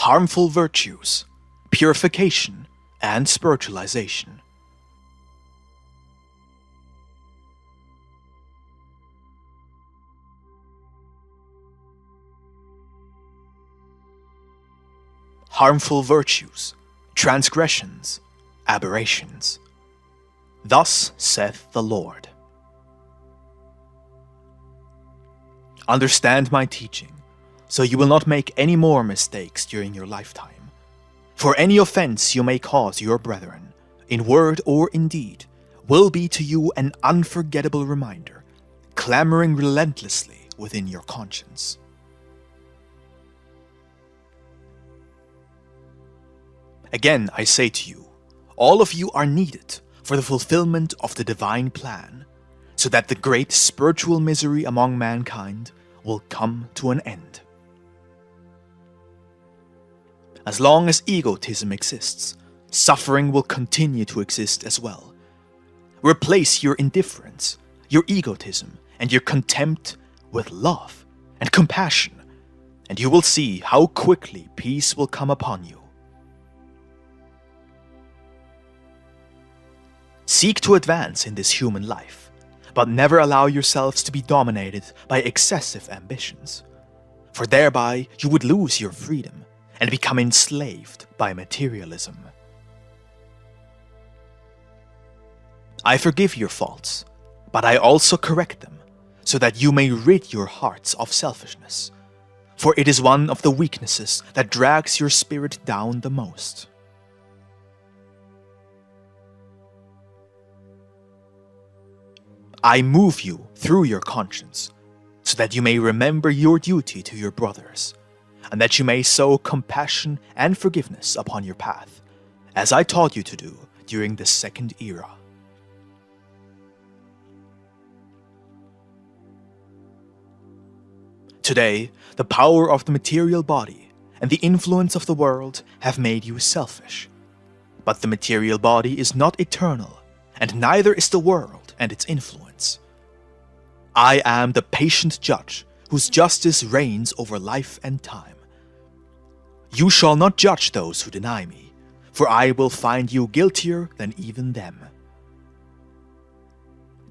harmful virtues, purification, and spiritualization. Harmful virtues, transgressions, aberrations. Thus saith the Lord. Understand my teaching, so you will not make any more mistakes during your lifetime. For any offense you may cause your brethren, in word or in deed, will be to you an unforgettable reminder, clamoring relentlessly within your conscience. Again, I say to you, all of you are needed for the fulfillment of the divine plan, so that the great spiritual misery among mankind will come to an end. As long as egotism exists, suffering will continue to exist as well. Replace your indifference, your egotism, and your contempt with love and compassion, and you will see how quickly peace will come upon you. Seek to advance in this human life, but never allow yourselves to be dominated by excessive ambitions, for thereby you would lose your freedom and become enslaved by materialism. I forgive your faults, but I also correct them, so that you may rid your hearts of selfishness, for it is one of the weaknesses that drags your spirit down the most. I move you through your conscience, so that you may remember your duty to your brothers, and that you may sow compassion and forgiveness upon your path, as I taught you to do during the second era. Today, the power of the material body and the influence of the world have made you selfish. But the material body is not eternal, and neither is the world and its influence. I am the patient judge, whose justice reigns over life and time. You shall not judge those who deny me, for I will find you guiltier than even them.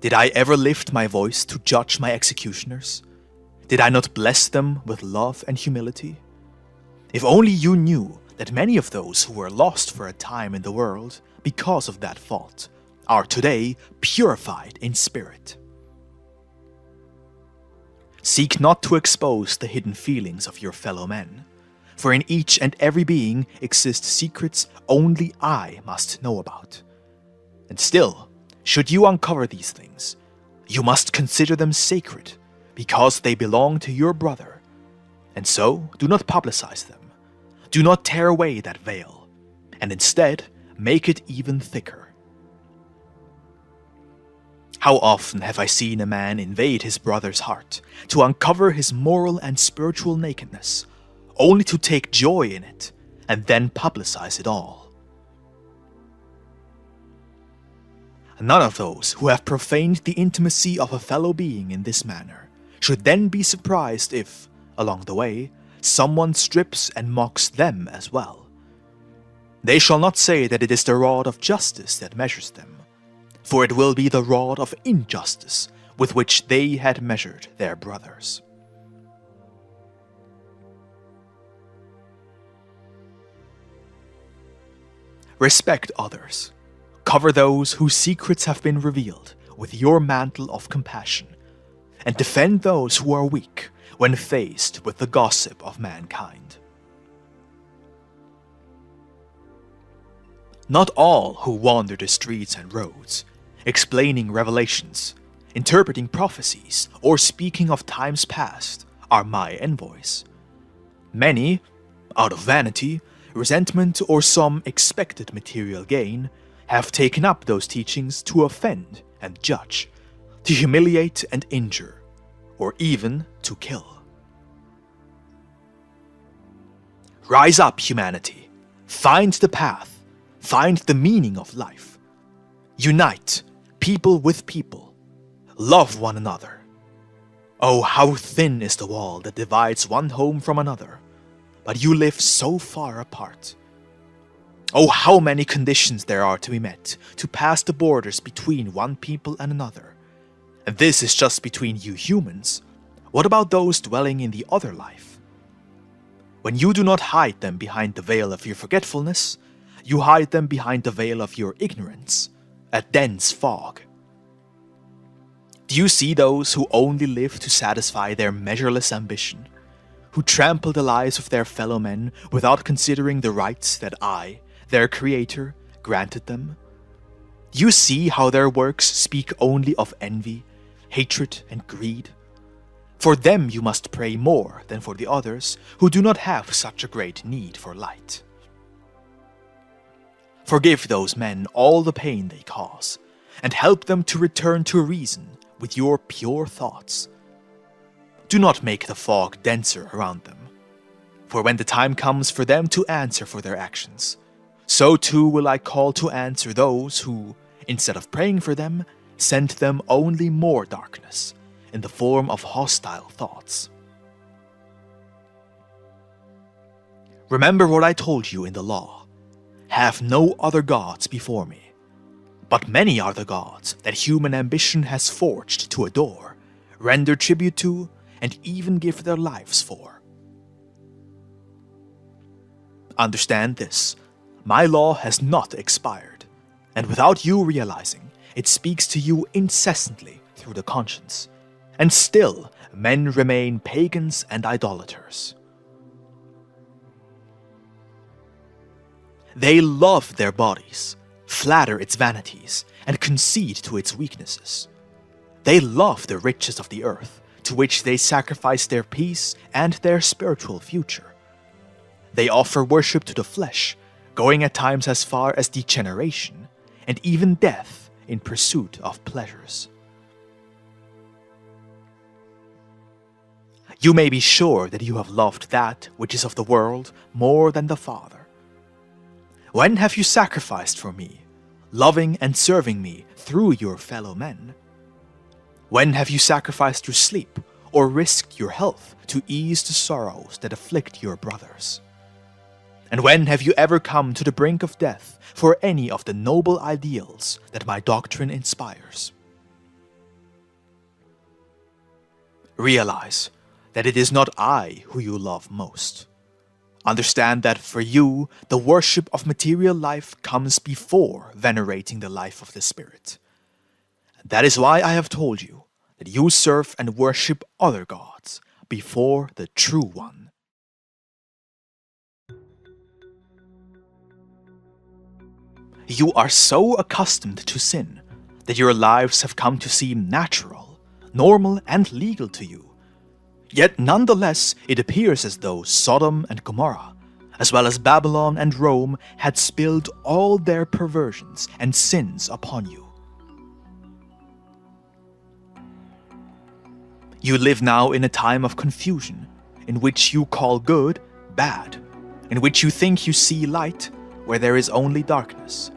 Did I ever lift my voice to judge my executioners? Did I not bless them with love and humility? If only you knew that many of those who were lost for a time in the world because of that fault are today purified in spirit. Seek not to expose the hidden feelings of your fellow men, for in each and every being exist secrets only I must know about. And still, should you uncover these things, you must consider them sacred, because they belong to your brother, and so do not publicize them. Do not tear away that veil, and instead make it even thicker. How often have I seen a man invade his brother's heart to uncover his moral and spiritual nakedness, only to take joy in it and then publicize it all. None of those who have profaned the intimacy of a fellow being in this manner should then be surprised if, along the way, someone strips and mocks them as well. They shall not say that it is the rod of justice that measures them, for it will be the rod of injustice with which they had measured their brothers. Respect others. Cover those whose secrets have been revealed with your mantle of compassion, and defend those who are weak when faced with the gossip of mankind. Not all who wander the streets and roads, explaining revelations, interpreting prophecies, or speaking of times past, are my envoys. Many, out of vanity, resentment, or some expected material gain, have taken up those teachings to offend and judge, to humiliate and injure, or even to kill. Rise up, humanity. Find the path. Find the meaning of life. Unite, people with people. Love one another. Oh, how thin is the wall that divides one home from another, but you live so far apart. Oh, how many conditions there are to be met to pass the borders between one people and another. And this is just between you humans. What about those dwelling in the other life? When you do not hide them behind the veil of your forgetfulness, you hide them behind the veil of your ignorance, a dense fog. Do you see those who only live to satisfy their measureless ambition, who trample the lives of their fellow men without considering the rights that I, their Creator, granted them? Do you see how their works speak only of envy, hatred, and greed? For them you must pray more than for the others who do not have such a great need for light. Forgive those men all the pain they cause, and help them to return to reason with your pure thoughts. Do not make the fog denser around them, for when the time comes for them to answer for their actions, so too will I call to answer those who, instead of praying for them, sent them only more darkness in the form of hostile thoughts. Remember what I told you in the law. Have no other gods before me. But many are the gods that human ambition has forged to adore, render tribute to, and even give their lives for. Understand this, my law has not expired, and without you realizing, it speaks to you incessantly through the conscience, and still men remain pagans and idolaters. They love their bodies, flatter its vanities, and concede to its weaknesses. They love the riches of the earth, to which they sacrifice their peace and their spiritual future. They offer worship to the flesh, going at times as far as degeneration, and even death in pursuit of pleasures. You may be sure that you have loved that which is of the world more than the Father. When have you sacrificed for me, loving and serving me through your fellow men? When have you sacrificed your sleep or risked your health to ease the sorrows that afflict your brothers? And when have you ever come to the brink of death for any of the noble ideals that my doctrine inspires? Realize that it is not I who you love most. Understand that for you, the worship of material life comes before venerating the life of the Spirit. That is why I have told you that you serve and worship other gods before the true one. You are so accustomed to sin that your lives have come to seem natural, normal, and legal to you. Yet nonetheless, it appears as though Sodom and Gomorrah, as well as Babylon and Rome, had spilled all their perversions and sins upon you. You live now in a time of confusion, in which you call good bad, in which you think you see light where there is only darkness,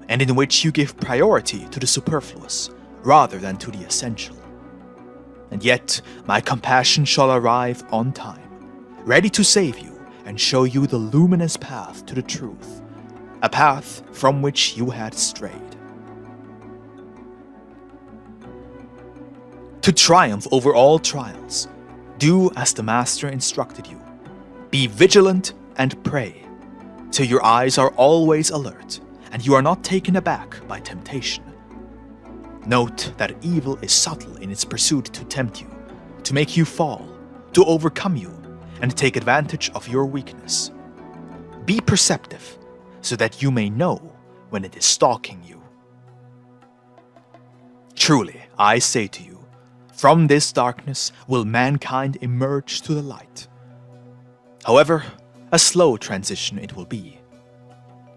and in which you give priority to the superfluous rather than to the essential. And yet my compassion shall arrive on time, ready to save you and show you the luminous path to the truth, a path from which you had strayed. To triumph over all trials, do as the Master instructed you. Be vigilant and pray, till your eyes are always alert and you are not taken aback by temptation. Note that evil is subtle in its pursuit to tempt you, to make you fall, to overcome you, and take advantage of your weakness. Be perceptive, so that you may know when it is stalking you. Truly, I say to you, from this darkness will mankind emerge to the light. However, a slow transition it will be.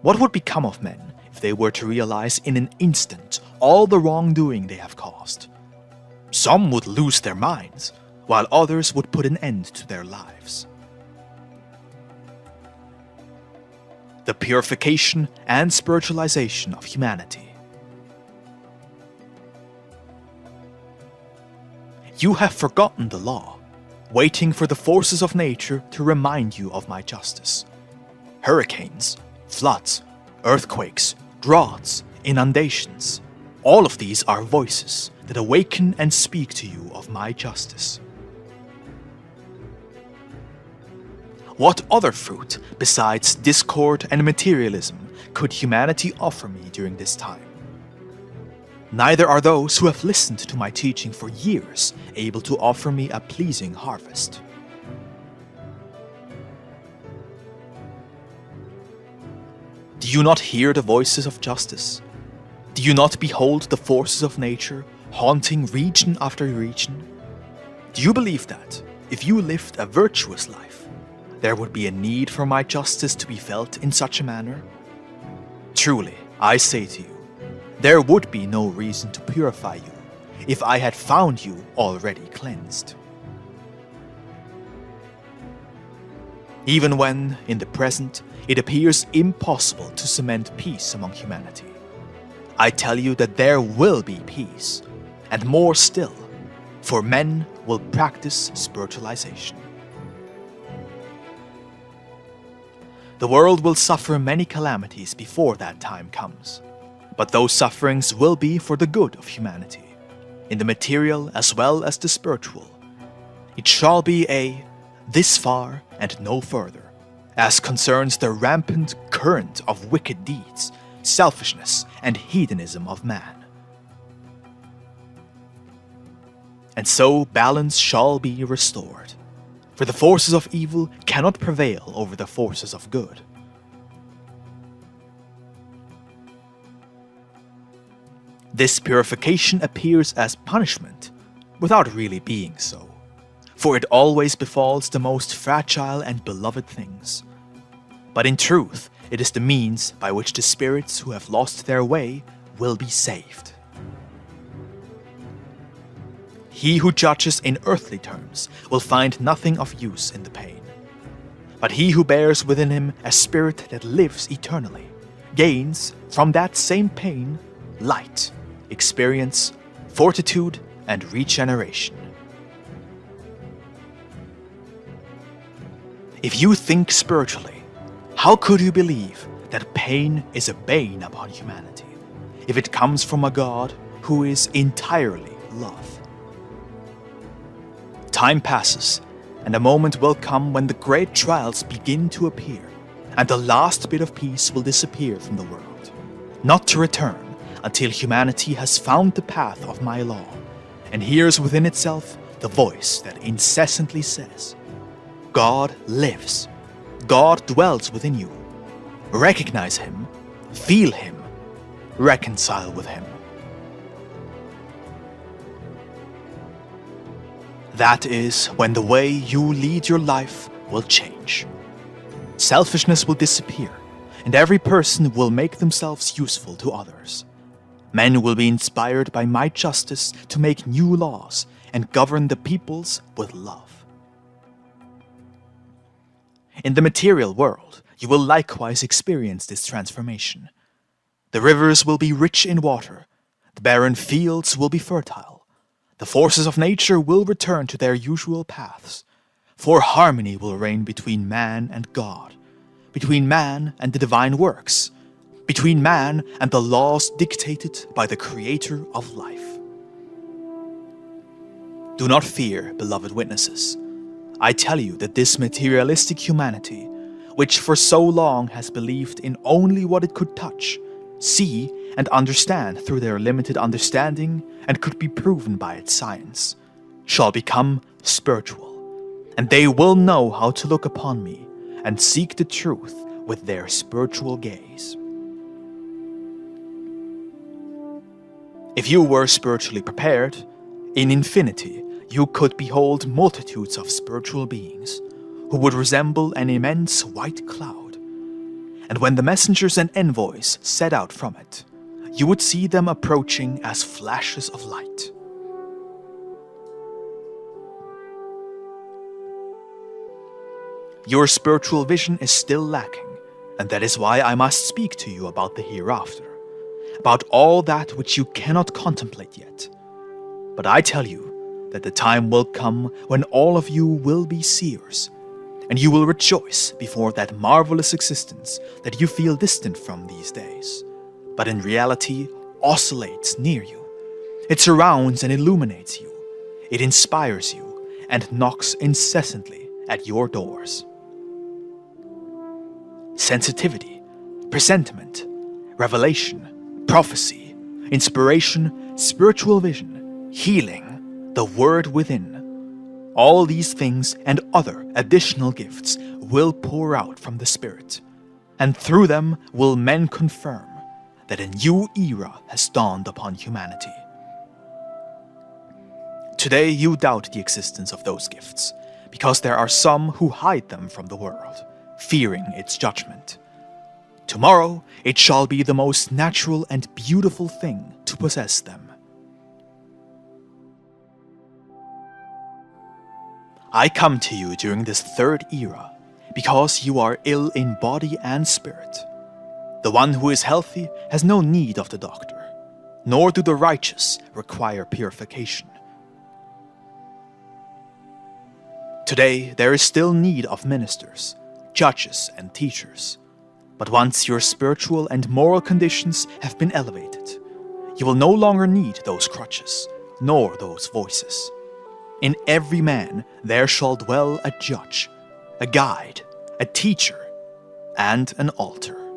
What would become of men if they were to realize in an instant all the wrongdoing they have caused? Some would lose their minds, while others would put an end to their lives. The purification and spiritualization of humanity. You have forgotten the law. waiting for the forces of nature to remind you of my justice. Hurricanes, floods, earthquakes, droughts, inundations, all of these are voices that awaken and speak to you of my justice. What other fruit besides discord and materialism could humanity offer me during this time? Neither are those who have listened to my teaching for years able to offer me a pleasing harvest. Do you not hear the voices of justice? Do you not behold the forces of nature haunting region after region? Do you believe that, if you lived a virtuous life, there would be a need for my justice to be felt in such a manner? Truly, I say to you, there would be no reason to purify you if I had found you already cleansed. Even when, in the present, it appears impossible to cement peace among humanity, I tell you that there will be peace, and more still, for men will practice spiritualization. The world will suffer many calamities before that time comes, but those sufferings will be for the good of humanity, in the material as well as the spiritual. It shall be a this far and no further, as concerns the rampant current of wicked deeds, selfishness, and hedonism of man. And so balance shall be restored, for the forces of evil cannot prevail over the forces of good. This purification appears as punishment, without really being so, for it always befalls the most fragile and beloved things. But in truth, it is the means by which the spirits who have lost their way will be saved. He who judges in earthly terms will find nothing of use in the pain. But he who bears within him a spirit that lives eternally gains, from that same pain, light, experience, fortitude, and regeneration. If you think spiritually, how could you believe that pain is a bane upon humanity, if it comes from a God who is entirely love? Time passes, and a moment will come when the great trials begin to appear, and the last bit of peace will disappear from the world, not to return until humanity has found the path of my law, and hears within itself the voice that incessantly says, God lives, God dwells within you. Recognize him, feel him, reconcile with him. That is when the way you lead your life will change. Selfishness will disappear, and every person will make themselves useful to others. Men will be inspired by my justice to make new laws and govern the peoples with love. In the material world, you will likewise experience this transformation. The rivers will be rich in water, the barren fields will be fertile, the forces of nature will return to their usual paths, for harmony will reign between man and God, between man and the divine works, between man and the laws dictated by the Creator of life. Do not fear, beloved witnesses. I tell you that this materialistic humanity, which for so long has believed in only what it could touch, see, and understand through their limited understanding and could be proven by its science, shall become spiritual, and they will know how to look upon me and seek the truth with their spiritual gaze. If you were spiritually prepared, in infinity you could behold multitudes of spiritual beings who would resemble an immense white cloud, and when the messengers and envoys set out from it, you would see them approaching as flashes of light. Your spiritual vision is still lacking, and that is why I must speak to you about the hereafter, about all that which you cannot contemplate yet. But I tell you that the time will come when all of you will be seers, and you will rejoice before that marvelous existence that you feel distant from these days, but in reality oscillates near you. It surrounds and illuminates you. It inspires you and knocks incessantly at your doors. Sensitivity, presentiment, revelation, prophecy, inspiration, spiritual vision, healing, the word within. All these things and other additional gifts will pour out from the Spirit, and through them will men confirm that a new era has dawned upon humanity. Today you doubt the existence of those gifts, because there are some who hide them from the world, fearing its judgment. Tomorrow it shall be the most natural and beautiful thing to possess them. I come to you during this third era, because you are ill in body and spirit. The one who is healthy has no need of the doctor, nor do the righteous require purification. Today there is still need of ministers, judges, and teachers. But once your spiritual and moral conditions have been elevated, you will no longer need those crutches, nor those voices. In every man there shall dwell a judge, a guide, a teacher, and an altar.